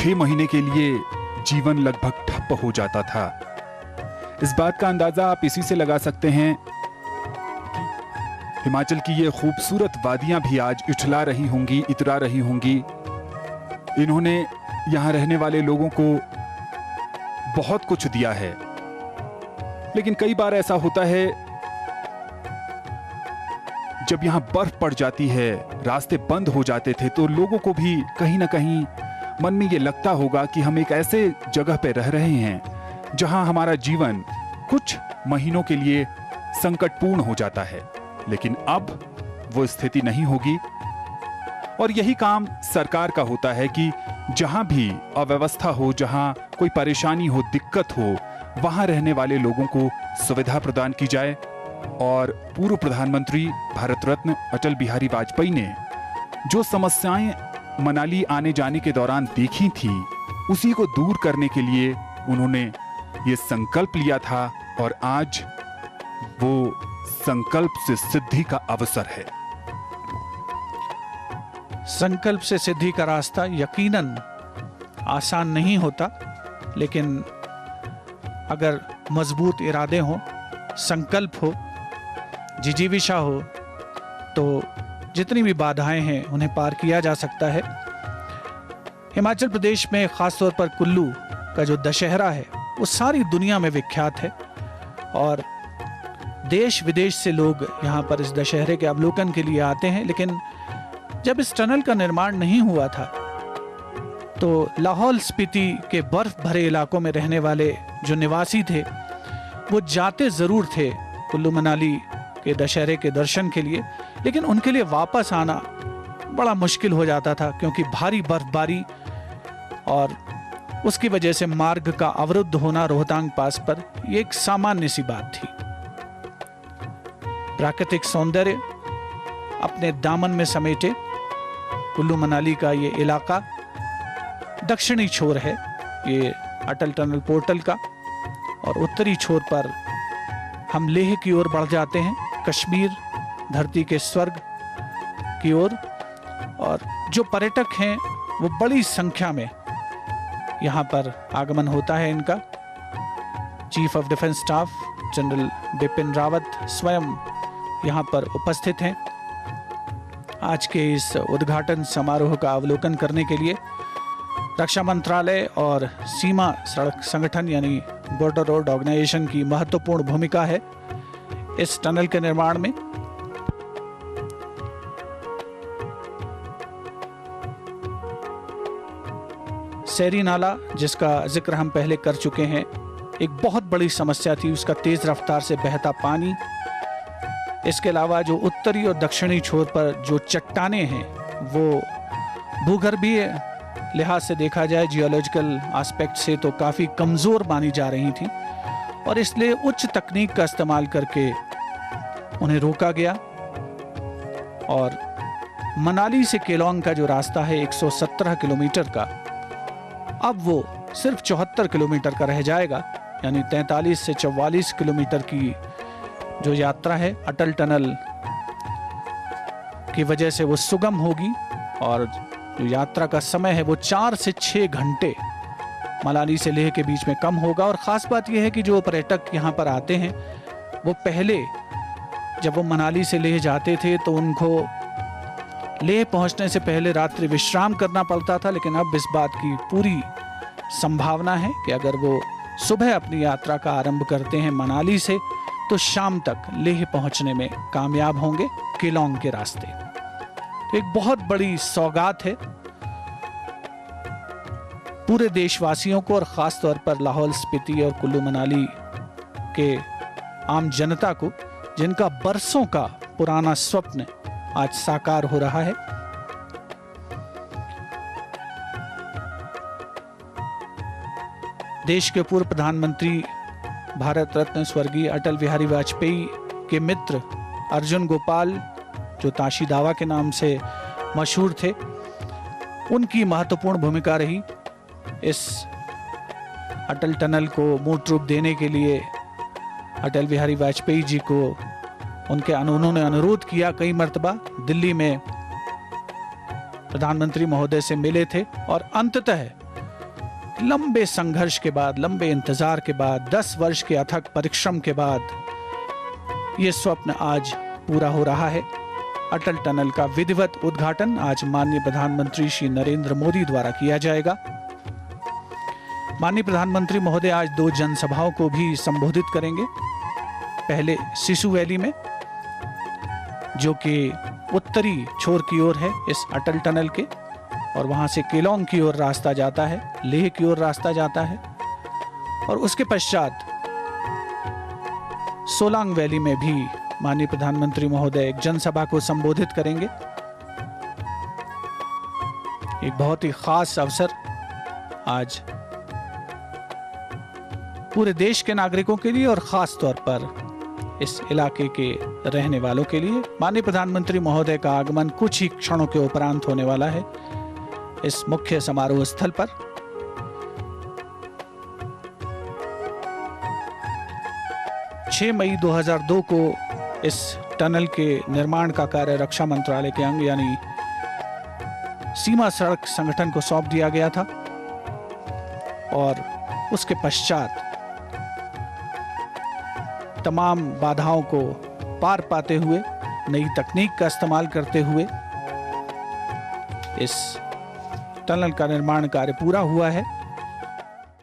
6 महीने के लिए जीवन लगभग ठप हो जाता था। इस बात का अंदाजा आप इसी से लगा सकते हैं कि हिमाचल की ये खूबसूरत वादियां भी आज इठला रही होंगी, इतरा रही होंगी। इन्होंने यहाँ रहने वाले लोगों को बहुत कुछ दिया है, लेकिन कई बार ऐसा होता है जब यहाँ बर्फ पड़ जाती है, रास्ते बंद हो जाते थे, तो लोगों को भी कहीं ना कहीं मन में ये लगता होगा कि हम एक ऐसे जगह पे रह रहे हैं जहां हमारा जीवन कुछ महीनों के लिए संकटपूर्ण हो जाता है। लेकिन अब वो स्थिति नहीं होगी और यही काम सरकार का होता है कि जहां भी अव्यवस्था हो, जहां कोई परेशानी हो, दिक्कत हो, वहां रहने वाले लोगों को सुविधा प्रदान की जाए। और पूर्व प्रधानमंत्री भारत रत्न अटल बिहारी वाजपेयी ने जो समस्याएं मनाली आने जाने के दौरान देखी थी, उसी को दूर करने के लिए उन्होंने ये संकल्प लिया था और आज वो संकल्प से सिद्धि का अवसर है। संकल्प से सिद्धि का रास्ता यकीनन आसान नहीं होता, लेकिन अगर मजबूत इरादे हों, संकल्प हो, जिजीविषा हो, तो जितनी भी बाधाएं हैं उन्हें पार किया जा सकता है। हिमाचल प्रदेश में खासतौर पर कुल्लू का जो दशहरा है वो सारी दुनिया में विख्यात है और देश विदेश से लोग यहाँ पर इस दशहरे के अवलोकन के लिए आते हैं। लेकिन जब इस टनल का निर्माण नहीं हुआ था तो लाहौल स्पीति के बर्फ भरे इलाकों में रहने वाले जो निवासी थे वो जाते ज़रूर थे कुल्लू मनाली के दशहरे के दर्शन के लिए, लेकिन उनके लिए वापस आना बड़ा मुश्किल हो जाता था क्योंकि भारी बर्फबारी और उसकी वजह से मार्ग का अवरुद्ध होना रोहतांग पास पर यह एक सामान्य सी बात थी। प्राकृतिक सौंदर्य अपने दामन में समेटे कुल्लू मनाली का ये इलाका दक्षिणी छोर है ये अटल टनल पोर्टल का, और उत्तरी छोर पर हम लेह की ओर बढ़ जाते हैं, कश्मीर धरती के स्वर्ग की ओर। और जो पर्यटक हैं वो बड़ी संख्या में यहाँ पर आगमन होता है इनका। Chief of defence staff general Bipin Rawat स्वयं यहाँ पर उपस्थित हैं आज के इस उद्घाटन समारोह का अवलोकन करने के लिए। रक्षा मंत्रालय और सीमा सड़क संगठन यानी बॉर्डर रोड ऑर्गेनाइजेशन की महत्वपूर्ण भूमिका है इस टनल के निर्माण में। सैरी नाला, जिसका जिक्र हम पहले कर चुके हैं, एक बहुत बड़ी समस्या थी, उसका तेज रफ्तार से बहता पानी। इसके अलावा जो उत्तरी और दक्षिणी छोर पर जो चट्टानें हैं वो भूगर्भीय लिहाज से देखा जाए, जियोलॉजिकल एस्पेक्ट से तो काफ़ी कमज़ोर मानी जा रही थी और इसलिए उच्च तकनीक का इस्तेमाल करके उन्हें रोका गया। और मनाली से केलोंग का जो रास्ता है 117 किलोमीटर का, अब वो सिर्फ 74 किलोमीटर का रह जाएगा, यानी 43 से 44 किलोमीटर की जो यात्रा है अटल टनल की वजह से वो सुगम होगी। और जो यात्रा का समय है वो 4 से 6 घंटे मनाली से लेह के बीच में कम होगा। और ख़ास बात यह है कि जो पर्यटक यहाँ पर आते हैं वो पहले जब वो मनाली से लेह जाते थे तो उनको लेह पहुँचने से पहले रात्रि विश्राम करना पड़ता था, लेकिन अब इस बात की पूरी संभावना है कि अगर वो सुबह अपनी यात्रा का आरंभ करते हैं मनाली से तो शाम तक लेह पहुँचने में कामयाब होंगे केलोंग के रास्ते। तो एक बहुत बड़ी सौगात है पूरे देशवासियों को और ख़ास तौर पर लाहौल स्पीति और कुल्लू मनाली के आम जनता को, जिनका बरसों का पुराना स्वप्न आज साकार हो रहा है। देश के पूर्व प्रधानमंत्री भारत रत्न स्वर्गीय अटल बिहारी वाजपेयी के मित्र अर्जुन गोपाल, जो ताशी दावा के नाम से मशहूर थे, उनकी महत्वपूर्ण भूमिका रही इस अटल टनल को मूर्त रूप देने के लिए। अटल बिहारी वाजपेयी जी को उन्होंने अनुरोध किया, कई मर्तबा दिल्ली में प्रधानमंत्री महोदय से मिले थे और अंततः लंबे संघर्ष के बाद, लंबे इंतजार के बाद, 10 वर्ष के अथक परिश्रम के बाद ये स्वप्न आज पूरा हो रहा है। अटल टनल का विधिवत उद्घाटन आज माननीय प्रधानमंत्री श्री नरेंद्र मोदी द्वारा किया जाएगा। माननीय प्रधानमंत्री महोदय आज 2 जनसभाओं को भी संबोधित करेंगे। पहले सिसु वैली में, जो कि उत्तरी छोर की ओर है इस अटल टनल के, और वहां से केलोंग की ओर रास्ता जाता है, लेह की ओर रास्ता जाता है। और उसके पश्चात सोलांग वैली में भी माननीय प्रधानमंत्री महोदय एक जनसभा को संबोधित करेंगे। एक बहुत ही खास अवसर आज पूरे देश के नागरिकों के लिए और खास तौर पर इस इलाके के रहने वालों के लिए। माननीय प्रधानमंत्री महोदय का आगमन कुछ ही क्षणों के उपरांत होने वाला है इस मुख्य समारोह स्थल पर। छह मई 2002 को इस टनल के निर्माण का कार्य रक्षा मंत्रालय के अंग यानी सीमा सड़क संगठन को सौंप दिया गया था, और उसके पश्चात तमाम बाधाओं को पार पाते हुए, नई तकनीक का इस्तेमाल करते हुए इस टनल का निर्माण कार्य पूरा हुआ है।